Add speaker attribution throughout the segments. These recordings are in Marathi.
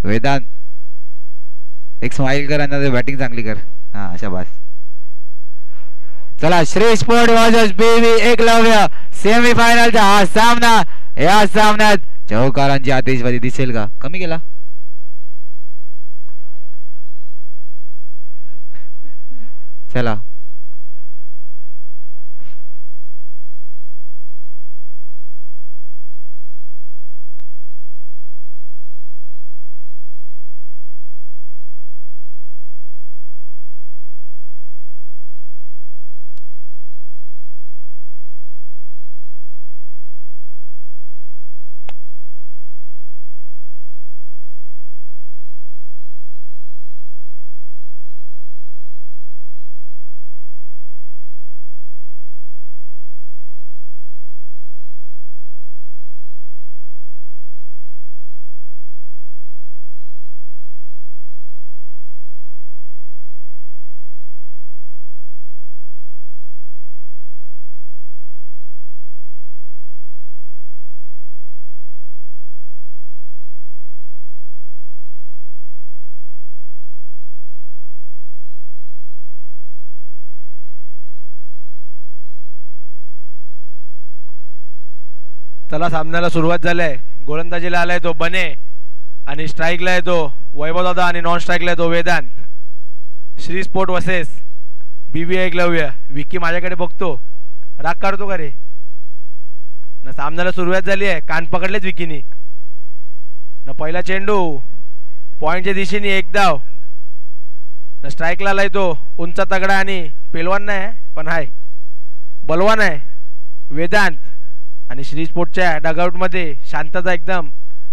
Speaker 1: वेदांत एक स्माइल कर आणि बॅटिंग चांगली कर. हा शाबास. चला श्री स्पोर्ट वर्सेस बीवी एकलव्य सेमीफायनलचा हा सामना. या सामन्यात चौकारांची आतिषबाजी दिसेल का? कमी केला. चला
Speaker 2: चला सामन्याला सुरुवात झाली आहे. गोलंदाजीला आलाय तो बने आणि स्ट्राईकला आहे तो वैभव दादा आणि नॉन स्ट्राईकला आहे तो Vedant. Shri sport versus BB Eklavya. Vicky माझ्याकडे बघतो, राग काढतो का रे? ना सामन्याला सुरुवात झाली आहे. कान पकडलेच विकीनी. ना पहिला चेंडू पॉइंटच्या दिशेने एक धाव. ना स्ट्राईकला आलाय तो उंच तगडा आणि पेलवान नाही पण हाय बलवान आहे वेदांत. आणि श्री स्पोर्टच्या डगआउट मध्ये शांतता एकदम.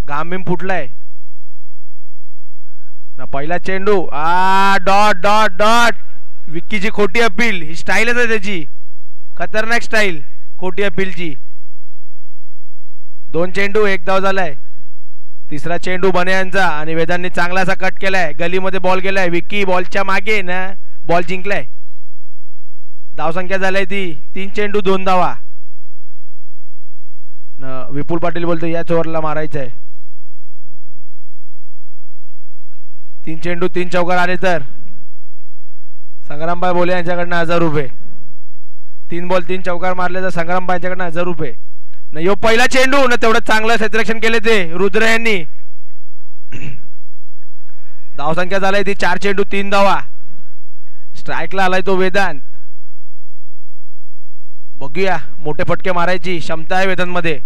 Speaker 2: घाम फुटलाय. ना पहिला चेंडू डॉट डॉट डॉट. विक्कीची खोटी अपील. ही स्टाईलच आहे त्याची, खतरनाक स्टाईल खोटी अपीलची. 2 चेंडू 1 धाव झालाय. तिसरा चेंडू बने यांचा आणि वेदांनी चांगलासा कट केलाय. गलीमध्ये बॉल गेलाय. विक्की बॉलच्या मागे ना बॉल जिंकलाय. धावसंख्या झालाय ती 3 चेंडू 2 धावा. विपुल पाटील बोलतो याच ओव्हरला मारायचं आहे. 3 चेंडू 3 चौकार आले तर संग्रामबाई बोले यांच्याकडनं 1000 रुपये. 3 बॉल 3 चौकार मारले तर संग्रामबाई यांच्याकडनं 1000 रुपये. न यो पहिला चेंडू ना तेवढं चांगलं क्षेत्ररक्षण केले ते रुद्र यांनी. धावसंख्या झालाय ती 4 चेंडू 3 धावा. स्ट्राईकला आलाय तो वेदांत. बघूया मोठे फटके मारायची क्षमता आहे वेदांत मध्ये.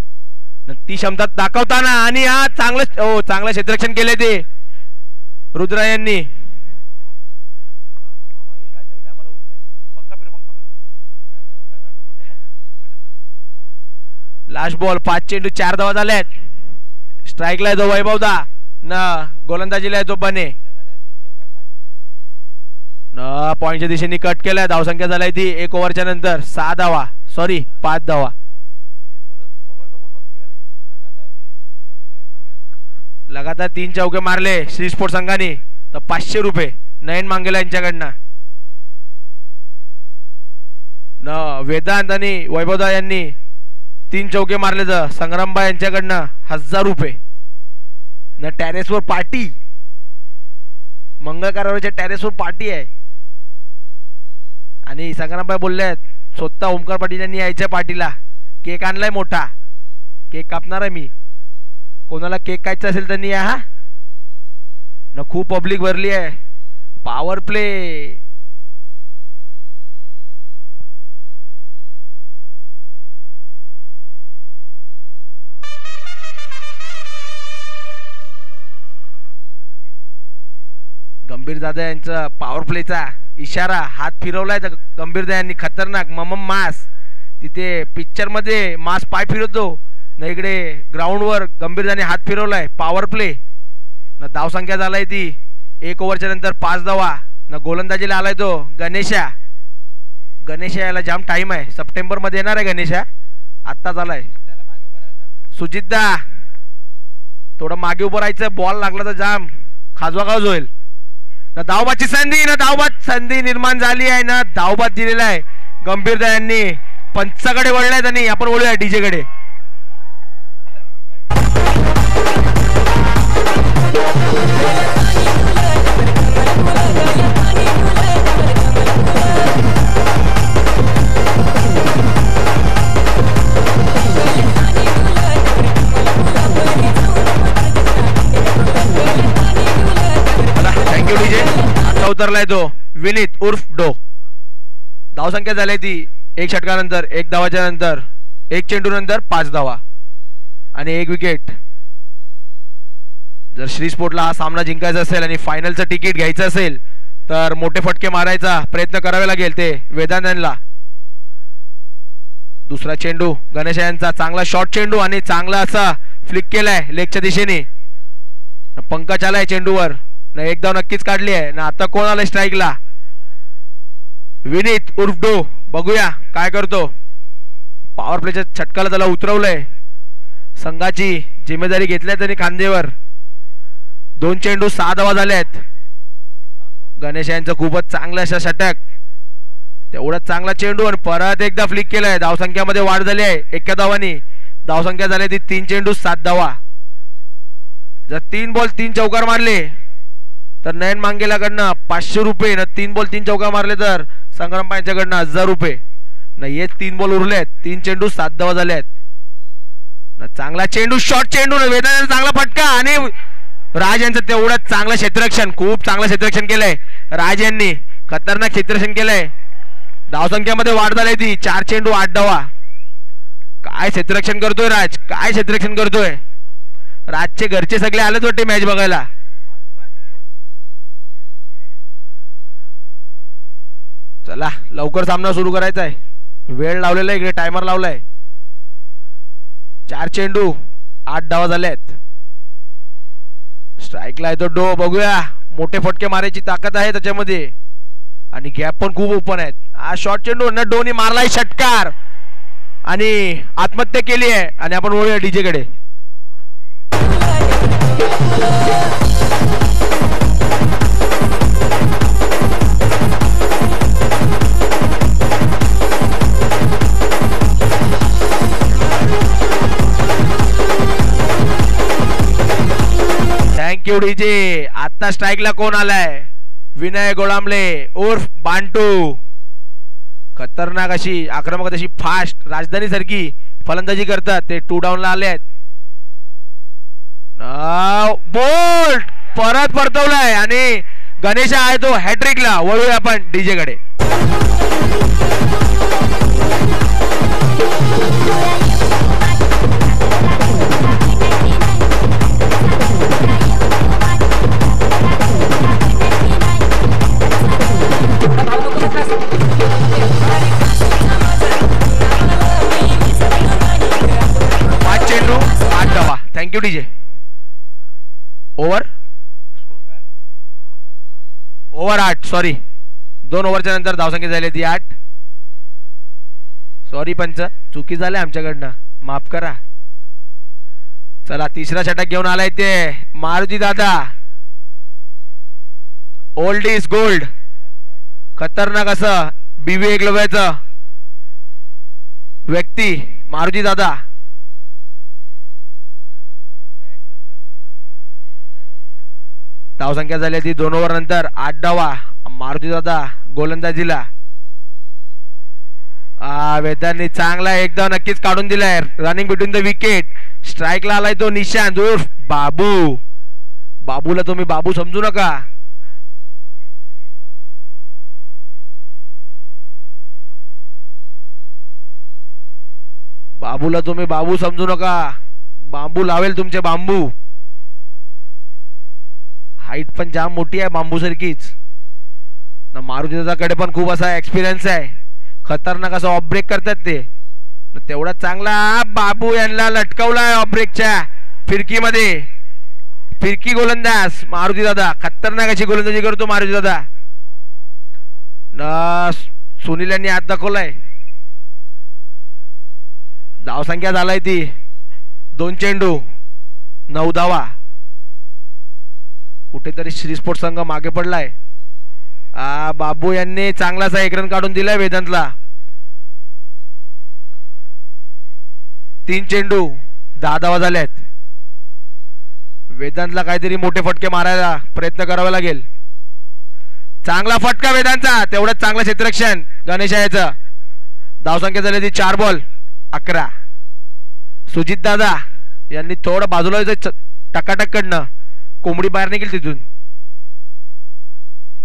Speaker 2: ती क्षमता दाखवताना आणि हा चांगलं क्षेत्ररक्षण केले ते रुद्र यांनी. लास्ट बॉल 5 चेंडू 4 धावा झाल्यात. स्ट्राईकला आहे तो वैभवदा ना गोलंदाजीला आहे तो बने. न पॉइंटच्या दिशेने कट केलाय. धावसंख्या झालाय ती 1 ओव्हरच्या नंतर 6 धावा. सॉरी 5 धावा. लगातार 3 चौके मारले श्री स्पोर्ट संघाने तर 500 रुपये नयन मांगेला यांच्याकडनं. न वेदांत आणि वैभवदा यांनी 3 चौके मारले तर संग्रामबाई यांच्याकडनं 1000 रुपये. न टेरेसवर पार्टी. मंगळ कार्यालयाच्या टेरेसवर पार्टी आहे. आणि संग्रामबाई बोलले आहेत स्वतः ओमकार पाटील यांनी यायच्या पार्टीला. केक आणलाय मोठा. केक कापणार आहे मी. कोणाला केक खायचा असेल त्यांनी या. हा न खूप पब्लिक भरली आहे. Power play. गंभीर दादा यांचा पॉवर प्लेचा इशारा हात फिरवलाय गंभीर दादा यांनी. खतरनाक ममम मास. तिथे पिक्चर मध्ये मास पाय फिरवतो ना इकडे ग्राउंड वर गंभीरदाने हात फिरवलाय. Power play. ना धावसंख्या झालाय ती 1 ओव्हरच्या नंतर 5 धावा. ना गोलंदाजीला आलाय तो गणेशा. गणेशा याला जाम टाइम आहे. सप्टेंबर मध्ये येणार आहे गणेशा. आत्ता झालाय. सुजितदा थोडं मागे उभं राहायचं. बॉल लागला तर जाम खाजवाखाज होईल. ना धावबादची संधी. ना धावबाद संधी निर्माण झाली आहे. ना धावबाद दिलेला आहे गंभीरदा यांनी. पंचाकडे वळलाय त्यांनी. आपण वळूया डीजे कडे. Thank you DJ. आता उतरलाय तो विनीत उर्फ डो. धावसंख्या झाली ती 1 षटकानंतर 1 धावाच्या नंतर 1 चेंडू नंतर 5 धावा आणि 1 विकेट. जर श्री स्पोर्टला हा सामना जिंकायचा असेल आणि फायनलचं तिकीट घ्यायचं असेल तर मोठे फटके मारायचा प्रयत्न करावे लागेल ते वेदांतला. दुसरा चेंडू गणेश यांचा चांगला शॉर्ट चेंडू आणि चांगला असा फ्लिक केलाय लेगच्या दिशेने. पंकज आलाय चेंडूवर ना, एक धाव नक्कीच काढली आहे ना. आता कोण आलाय स्ट्राईकला? विनीत उर्फ डो. बघूया काय करतो. पॉवर प्लेच्या छटकाला त्याला उतरवलंय. संघाची जिम्मेदारी घेतली त्यांनी खांदेवर. 2 चेंडू 6 धावा झाल्यात. गणेश यांचं खूपच चांगलं असं षटक. तेवढाच चांगला चेंडू आणि परत एकदा फ्लिक केलाय. धावसंख्यामध्ये वाढ झाली आहे 1 धावांनी. धावसंख्या झाली ती 3 चेंडू 7 धावा. जर 3 बॉल 3 चौकार मारले तर नयन मांगेलाकडनं 500 रुपये ना. 3 बॉल 3 चौकार मारले तर संग्राम पायांच्याकडनं 1000 रुपये ना. हे 3 बॉल उरलेत. 3 चेंडू 7 धावा झाल्यात ना. चांगला चेंडू शॉर्ट चेंडू ना. वेदांत चांगला फटका आणि राज यांचं तेवढंच चांगलं क्षेत्ररक्षण. खूप चांगलं क्षेत्ररक्षण केलंय राज यांनी. खतरनाक क्षेत्ररक्षण केलंय. धावसंख्यामध्ये वाढ झाली ती 4 चेंडू 8 धावा. काय क्षेत्ररक्षण करतोय राज. काय क्षेत्ररक्षण करतोय. राजचे घरचे सगळे आलेच वाटते मॅच बघायला. चला लवकर सामना सुरू करायचा आहे. वेळ लावलेला आहे इकडे. टायमर लावलाय. 4 चेंडू 8 धावा झाल्यात. स्ट्राईकला आहे तो डो. बघूया मोठे फटके मारायची ताकद आहे त्याच्यामध्ये आणि गॅप पण खूप ओपन आहेत. हा शॉर्ट चेंडू न डोनी मारलाय षटकार आणि आत्महत्या केली आहे. आणि आपण वळूया डीजे कडे. Thank you DJ. आता स्ट्राईकला कोण आलाय? विनय गोळांबले उर्फ बांटू. खतरनाक अशी आक्रमक अशी फास्ट राजधानी सारखी फलंदाजी करतात ते. 2 डाऊनला आले आहेत. बोल्ट परत परतवलाय आणि गणेश आहे तो हॅट्रिकला. वळूया आपण डीजे कडे. Thank you DJ. ओव्हर 8 सॉरी 2 ओव्हरच्या नंतर धावसंख्या झाली ती 8. सॉरी पंच चुकी झाली आमच्याकडनं माफ करा. चला तिसरा षटक घेऊन आलाय ते मारुती दादा. Old is gold. खतरनाक असं बीबी एकलव्याचं व्यक्ती मारुती दादा. धावसंख्या झाली ती 2 ओव्हर नंतर 8 धावा. मारुती दादा गोलंदाजीला. वेदांनी चांगला एकदा नक्कीच काढून दिलाय. Running between the wicket. स्ट्राईकला आलाय तो निशांत उर्फ बाबू. बाबूला तुम्ही बाबू समजू नका. बाबूला तुम्ही बाबू समजू नका. बांबू लावेल तुमचे बांबू. हाईट पण जाम मोठी आहे बांबू सारखीच. मारुती दादाकडे पण खूप असा एक्सपिरियन्स आहे. खतरनाक असं ऑफ ब्रेक करतात ते. तेवढा चांगला बाबू यांना लटकवलाय ऑफ ब्रेकच्या फिरकीमध्ये. फिरकी गोलंदाज मारुती दादा. खतरनाक अशी गोलंदाजी करतो मारुती दादा. सुनील यांनी हात दाखवलाय. धावसंख्या झालाय ती 2 चेंडू 9 धावा. कुठेतरी श्री स्पोर्ट संघ मागे पडलाय. बाबू यांनी चांगलासा 1 रन काढून दिलाय वेदांतला. 3 चेंडू 10 धावा झाल्यात. वेदांतला काहीतरी मोठे फटके मारायला प्रयत्न करावा लागेल. चांगला फटका वेदांतचा, तेवढंच चांगलं क्षेत्ररक्षण गणेश याचं. धावसंख्या झाली ती 4 बॉल 11. सुजित दादा यांनी थोडं बाजूला टकाटक कडनं कोंबडी बाहेर निघेल तिथून.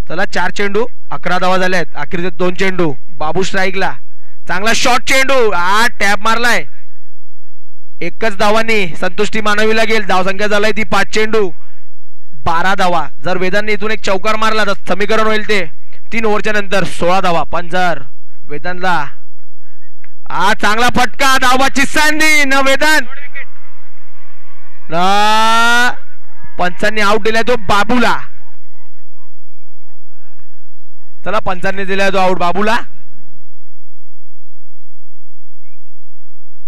Speaker 2: चला 4 चेंडू 11 धावा झाल्यात. अखेरचे 2 चेंडू. बाबू स्ट्राईकला, चांगला शॉट चेंडू, टॅप मारलाय. एकच धावांनी संतुष्टी मानावी लागेल. धावसंख्या झालाय ती 5 चेंडू 12 धावा. जर वेदांतने इथून एक चौकार मारला तर समीकरण होईल ते 3 ओव्हरच्या नंतर 16 धावा. पण जर वेदांतला चांगला फटका, धावबाची संधी न वेदांत पंचांनी आउट दिलाय तो बाबूला. चला पंचांनी दिलाय तो आउट बाबूला.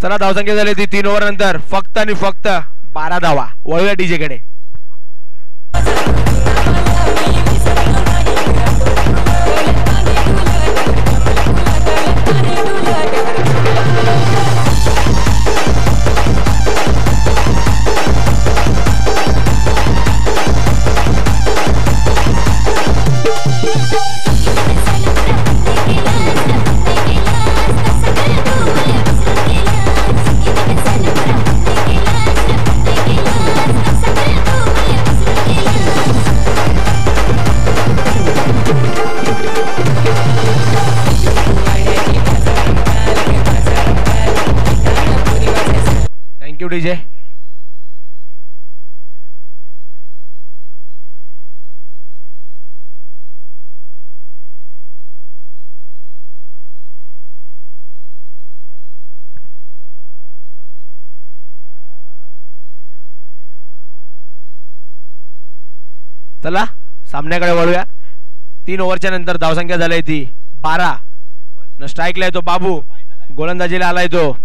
Speaker 2: चला धावसंख्या झाली ती 3 ओव्हर नंतर फक्त आणि फक्त 12 धावा. वळूया डीजे कडे. डीजे चला सामन्याकडे वळूया. 3 ओव्हरच्या नंतर धावसंख्या झाली ती 12. न स्ट्राईकला येतो बाबू, गोलंदाजीला आलाय तो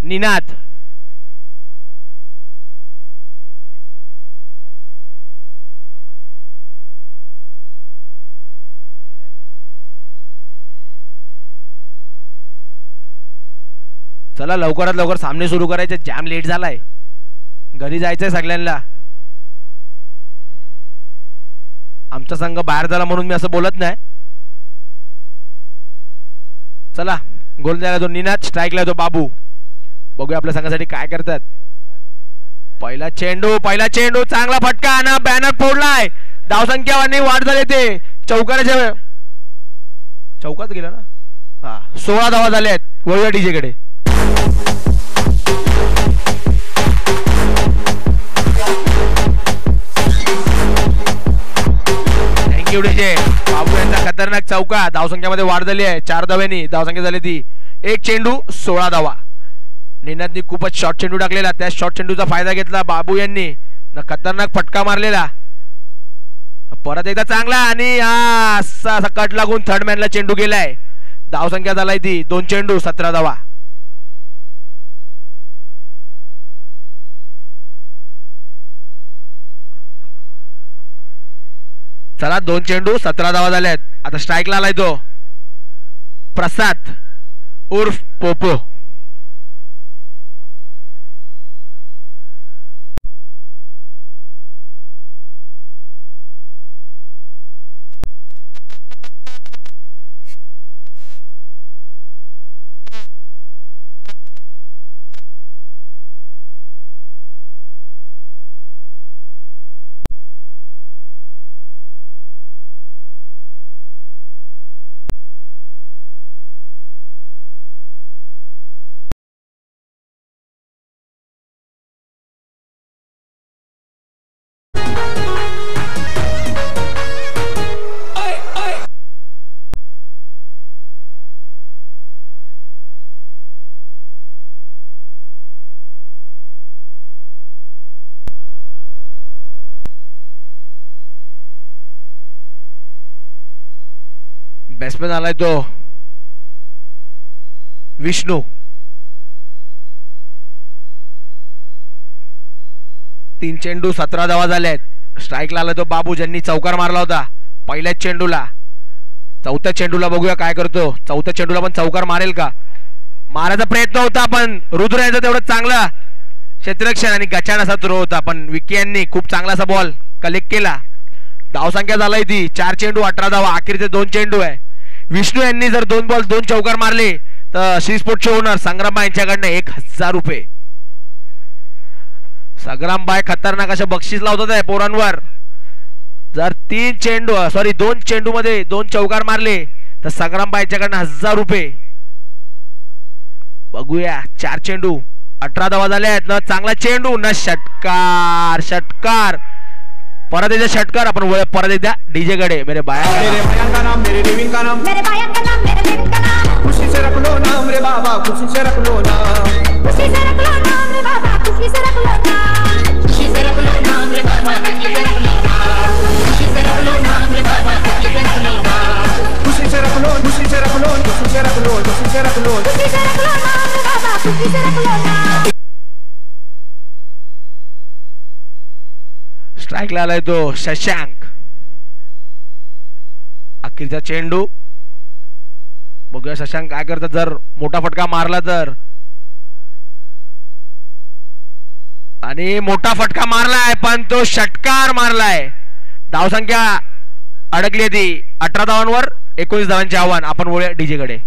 Speaker 2: निनाद. चला लवकरात लवकर सामने सुरू करायचे. जॅम लेट झालाय, घरी जायचंय सगळ्यांना. आमचा संघ बाहेर झाला म्हणून मी असं बोलत नाही. चला गोलंदाजीला तो निनाद, स्ट्राईकला तो बाबू. बघूया आपल्या संघासाठी काय करतात. पहिला चेंडू चांगला फटका ना बॅनर फोडलाय. धावसंख्यावानी वाढ झाली ते चौकाराच्या चौकात गेला ना. 16 धावा झाल्या आहेत. वळूया डीजे कडे. Thank you DJ. बाबू यांचा खतरनाक चौका. धावसंख्यामध्ये वाढ झाली आहे 4 धाव्यांनी. धावसंख्या झाली ती 1 चेंडू 16 धावा. निनादनी खूपच शॉर्ट चेंडू टाकलेला, त्या शॉर्ट चेंडूचा फायदा घेतला बाबू यांनी. खतरनाक फटका मारलेला. परत एकदा चांगला आणि असा कट लागून थर्ड मॅनला चेंडू गेलाय. धावसंख्या झालाय ती 2 चेंडू 17 धावा. चला 2 चेंडू 17 धावा झाल्यात. आता स्ट्राईकला आलाय तो प्रसाद उर्फ पोपो. बॅट्समॅन आलाय तो विष्णू. 3 चेंडू 17 धावा झाल्यात. स्ट्राईकला आलाय तो बाबू, ज्यांनी चौकार मारला होता पहिल्याच चेंडूला. 4थ्या चेंडूला बघूया काय करतो. 4थ्या चेंडूला पण चौकार मारेल का. मारायचा प्रयत्न होता पण रुद्र यांचं तेवढं चांगलं क्षेत्ररक्षण आणि गचाण असा थ्रो होता, पण विकी यांनी खूप चांगला असा बॉल कलेक्ट केला. धावसंख्या झालाय ती 4 चेंडू 18 धावा. अखेरचे 2 चेंडू आहे. विष्णू यांनी जर 2 बॉल 2 चौकार मारले तर श्री स्पोर्ट्सचे ओनर संग्रामबाई यांच्याकडनं 1000 रुपये. संग्रामबाई खतरनाक असे बक्षीस लावतात आहे पोरांवर. जर 2 चेंडू मध्ये 2 चौकार मारले तर संग्रामबाई यांच्याकडनं 1000 रुपये. बघूया 4 चेंडू 18 धावा झाल्या आहेत. न चांगला चेंडू न षटकार परत एकदा षटकार. आपण परत एकदा डीजे कडे. मेरे बाया का नाम मेरे लिविंग का नाम मेरे बाया का नाम मेरे लिविंग का नाम खुशी से रख लो नाम रे बाबा खुशी से रख लो नाम खुशी से रख लो नाम रे बाबा खुशी से रख लो नाम खुशी से रख लो नाम रे बाबा खुशी से रख लो नाम खुशी से रख लो नाम रे बाबा खुशी से रख लो नाम खुशी से रख लो खुशी से रख लो खुशी से रख लो खुशी से रख लो खुशी से रख लो नाम रे बाबा खुशी से रख लो नाम. स्ट्राइकला आलाय तो शशांक. अखेरचा चेंडू. बघूया शशांक काय करतात. जर मोठा फटका मारला तर. आणि मोठा फटका मारलाय पण तो षटकार मारलाय. धावसंख्या अडकली होती 18 धावांवर 19 धावांचे आव्हान. आपण बोलूया डीजे कडे.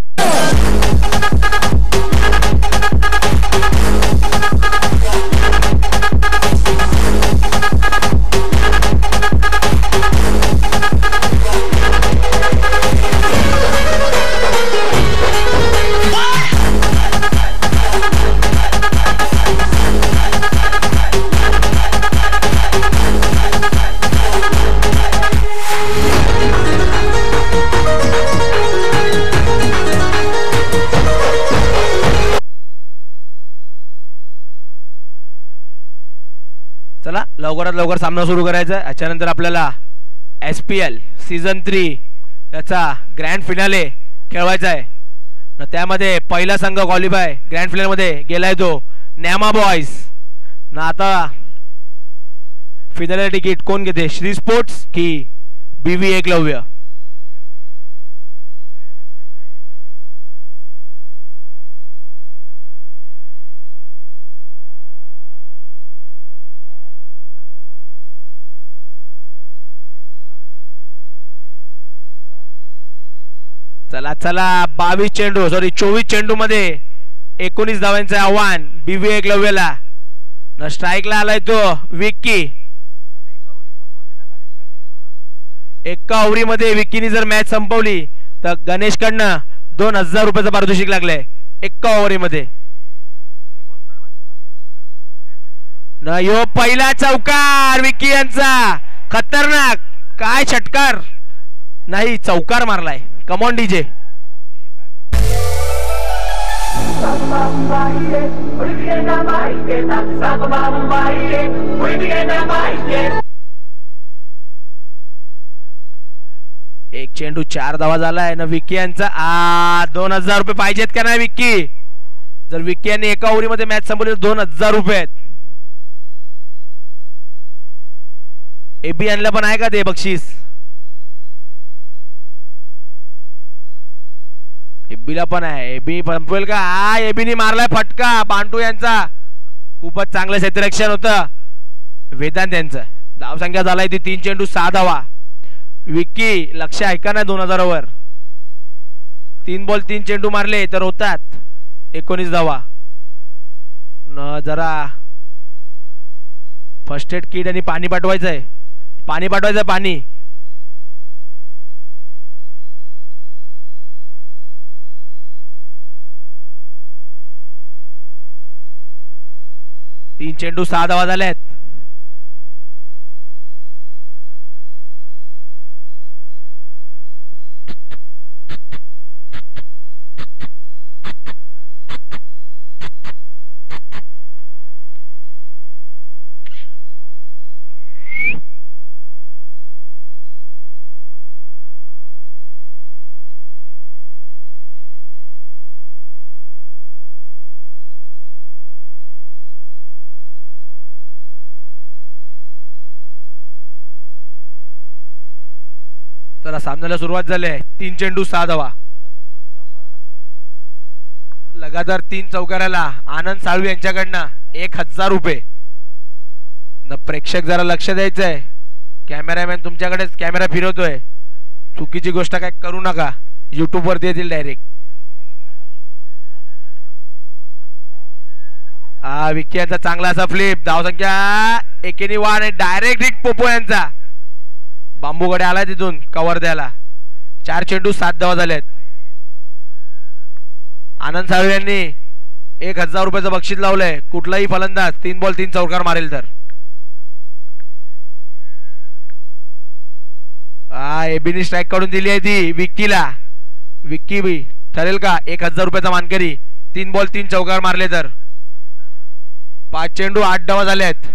Speaker 2: चला लवकरात लवकर सामना सुरू करायचा आहे. याच्यानंतर आपल्याला SPL सीझन 3 याचा ग्रँड फिनाले खेळवायचा आहे. त्यामध्ये पहिला संघ क्वालिफाय ग्रँड फिनाले मध्ये गेलाय तो न्यामा बॉयज. ना आता फिनाले तिकीट कोण घेते, श्री स्पोर्ट्स की BV एकलव्य. चला चला 24 चेंडू मध्ये 19 धावांचे आव्हान BV एकलव्यला. न स्ट्राइकला आलाय तो विक्की. एका ओव्हरी मध्ये विक्कीने जर मॅच संपवली तर गणेश कडनं 2000 रुपयाचं पारितोषिक लागलंय एका ओव्हरी मध्ये. न यो पहिला चौकार विक्की यांचा. खतरनाक. काय षटकार नाही चौकार मारलाय. Come on DJ. एक चेंडू 4 धावा झालाय ना विक्की यांचा. 2000 रुपये पाहिजेत का नाही विक्की. जर विक्की यांनी एका ओव्हरी मध्ये मॅच संपवली तर 2000 रुपये आहेत. एबी आणलं पण आहे का ते बक्षीस. एबीला पण आहे. एबी संपवेल का. एबीने मारलाय फटका. बांटू यांचा खूपच चांगलं क्षेत्ररक्षण होतं वेदांत यांचं. धावसंख्या झालाय ती 3 चेंडू 6 धावा. विक्की लक्ष ऐका ना 2000 वर 3 बॉल 3 चेंडू मारले तर होतात 19 धावा. न जरा फर्स्ट एड किट आणि पाणी पाठवायचंय. पाणी 3 चेंडू 6 धावा झाल्यात. चला सामन्याला सुरुवात झाली आहे. 3 चेंडू 6 धावा. लगातार 3 चौकाराला आनंद साळवी यांच्याकडनं ₹1000 न प्रेक्षक जरा लक्ष द्यायचंय कॅमेरामॅन तुमच्याकडेच कॅमेरा फिरवतोय चुकीची गोष्ट काय करू नका YouTube वरती येतील डायरेक्ट विक्की यांचा चांगला असा फ्लिप धावसंख्या एकेनी वाढ आणि डायरेक्ट हिट पोपो यांचा बांबूकडे आला तिथून कव्हर द्यायला 4 चेंडू 7 धावा झालेत आनंद साळवे यांनी ₹1000 बक्षीस लावलंय कुठलाही फलंदाज 3 बॉल 3 चौकार मारेल तर एबीनी स्ट्राईक काढून दिली आहे ती विक्कीला विक्की बी ठरेल का ₹1000 मानकरी 3 बॉल 3 चौकार मारले तर 5 चेंडू 8 धावा झालेत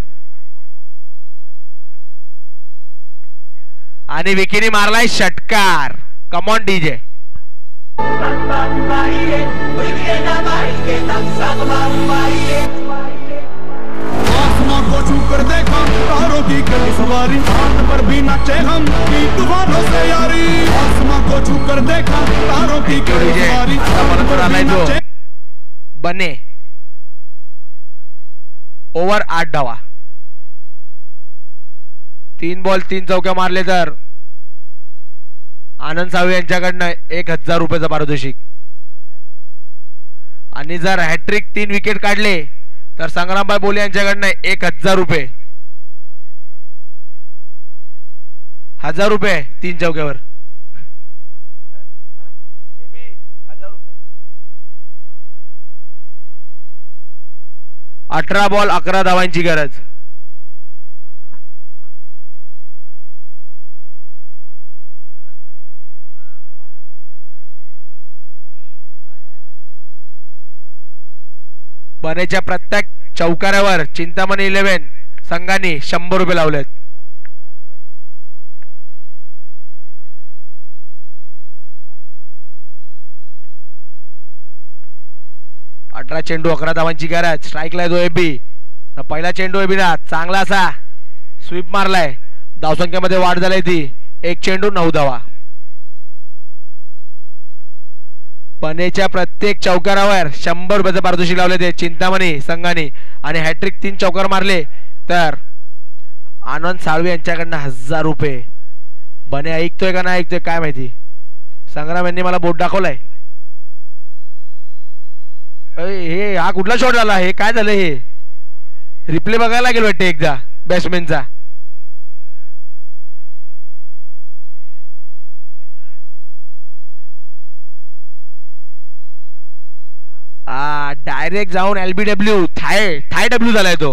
Speaker 2: आणि विकीने मारलाय षटकार कमॉन डीजे
Speaker 3: आसमां को छू कर देखा तारों की कली सवारी हाथ पर भी नाचे हम की तूफानों से यारी आसमां को छू कर देखा तारों की कली सवारी हाथ पर भी नाचे
Speaker 2: बने ओव्हर 8 धावा 3 बॉल 3 चौक्या मारले तर आनंद साळवे यांच्याकडनं ₹1000 पारितोषिक आणि जर हॅट्रिक 3 विकेट काढले तर संग्रामभाई बोले यांच्याकडनं ₹1000 ₹1000 3 चौक्यावर 18 बॉल 11 धावांची गरज बनेच्या प्रत्येक चौकारावर चिंतामणी 11 संघाने ₹100 लावलेत 18 चेंडू 11 धावांची गरज स्ट्राईकला जो एबी पहिला चेंडू एबीला चांगला असा स्वीप मारलाय धावसंख्येमध्ये वाढ झाली ती 1 चेंडू 9 धावा बनेच्या प्रत्येक चौकारावर ₹100 पारितोषिक लावले ते चिंतामणी संघाने आणि हॅट्रिक 3 चौकार मारले तर आनंद साळवे यांच्याकडनं ₹1000 बने ऐकतोय का नाही ऐकतोय काय माहिती संग्राम यांनी मला बोट दाखवलाय हे हा कुठला शॉट झाला हे काय झालं हे रिप्ले बघायला लागेल वाटते एकदा बॅट्समॅनचा डायरेक्ट जाऊन LBW थाय डब्ल्यू झालाय तो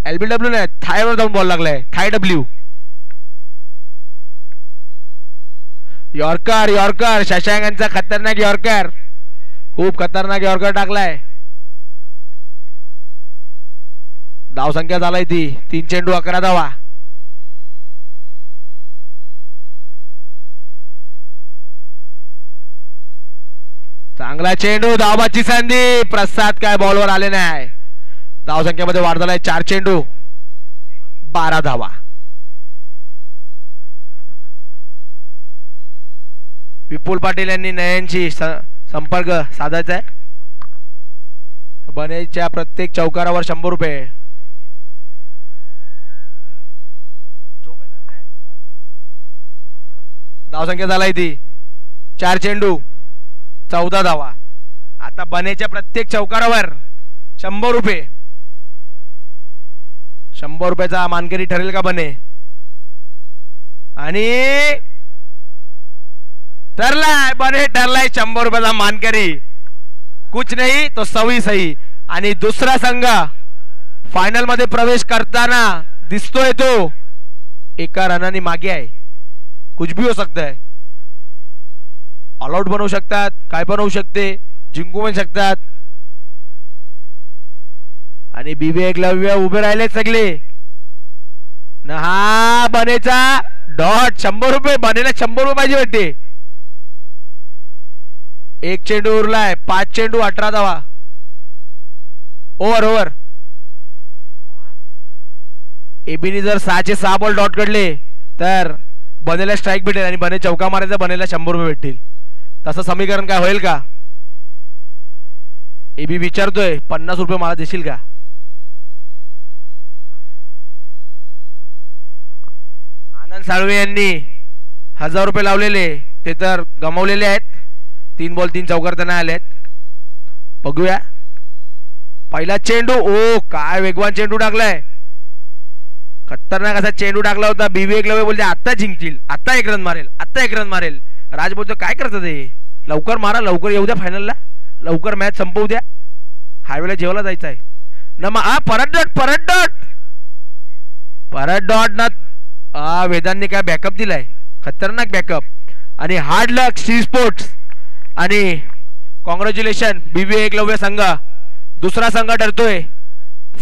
Speaker 2: LBW नाही थायवर जाऊन बॉल लागलाय थाय डब्ल्यू यॉर्कर शशांक यांचा खतरनाक यॉर्कर खूप खतरनाक यॉर्कर टाकलाय धावसंख्या झालाय ती 3 चेंडू 11 धावा चांगला चेंडू धावबाची संधी प्रसाद काय बॉलवर आले नाही धावसंख्येमध्ये वाढ झालाय 4 चेंडू 12 धावा विपुल पाटील यांनी नयनशी संपर्क साधायचा आहे बनेच्या प्रत्येक चौकारावर ₹100 धावसंख्या झालाय ती 4 चेंडू 14 धावा आता बनेच्या प्रत्येक चौकारावर ₹100 ₹100 मानकरी ठरेल का बने आणि ठरलाय बने ठरलाय ₹100 मानकरी कुछ नहीं तो सवी सही आणि दुसरा संघ फायनल मध्ये प्रवेश करताना दिसतोय तो एका रनाने मागे आहे कुछ भी हो सकता है ऑल आउट बनवू शकतात काय पण होऊ शकते जिंकू पण शकतात आणि बीबी एकलव्य उभे राहिले सगळे न हा बनेचा डॉट ₹100 बनेला ₹100 पाहिजे वाटते 1 चेंडू उरलाय 5 चेंडू 18 धावा ओव्हर एबीनी जर 6चे 6 बॉल डॉट काढले तर बनेला स्ट्राईक भेटेल आणि बने चौका मारायचा बनेला ₹100 भेटतील तसं समीकरण काय होईल का एबी विचारतोय ₹50 मला देशील का साळवे यांनी 1000 रुपये लावलेले ते तर गमावलेले आहेत. 3 बॉल 3 चौकार त्यांना आलेत. बघूया पहिला चेंडू. ओ काय वेगवान चेंडू टाकलाय. खतरनाक असा चेंडू टाकला होता. बीबी एकलव्य बोलते आता जिंकतील, आता 1 रन मारेल, आता 1 रन मारेल. राज बोलतो काय करतात हे, लवकर मारा, लवकर येऊ द्या फायनलला, लवकर मॅच संपवू द्या, हायवेला जेवायला जायचं आहे. परत डॉट ना वेदांनी काय बॅकअप दिलाय, खतरनाक बॅकअप. आणि हार्ड लक सी स्पोर्ट्स आणि कॉंग्रॅच्युलेशन बीबी एकलव्य संघ. दुसरा संघ ठरतोय